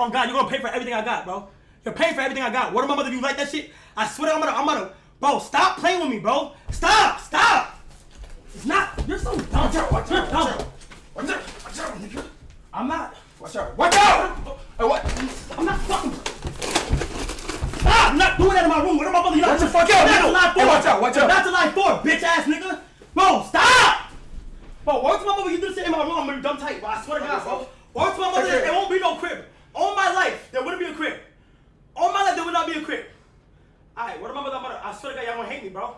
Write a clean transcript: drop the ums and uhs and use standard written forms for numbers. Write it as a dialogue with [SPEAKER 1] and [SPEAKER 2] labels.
[SPEAKER 1] Oh God, you're gonna pay for everything I got, bro. You're paying for everything I got. What am I gonna do? You like that shit? I swear I'm gonna. Bro, stop playing with me, bro. Stop. It's not. You're so dumb.
[SPEAKER 2] Watch out, nigga.
[SPEAKER 1] I'm not.
[SPEAKER 2] Watch out. Hey, what?
[SPEAKER 1] I'm not fucking. Stop! I'm not doing that in my room. What am I supposed to do?
[SPEAKER 2] Watch the fuck out, nigga. Hey, watch out.
[SPEAKER 1] That's a lie for, bitch ass nigga. Bro, stop! Bro, word to my mother, you do this shit in my room, I'm gonna be dumb tight, bro. I swear to God, bro. Word to my mother, there won't be no crib. All my life, there wouldn't be a crib. All my life, there would not be a crib. Alright, word to my mother, I swear to God, y'all gonna hate me, bro.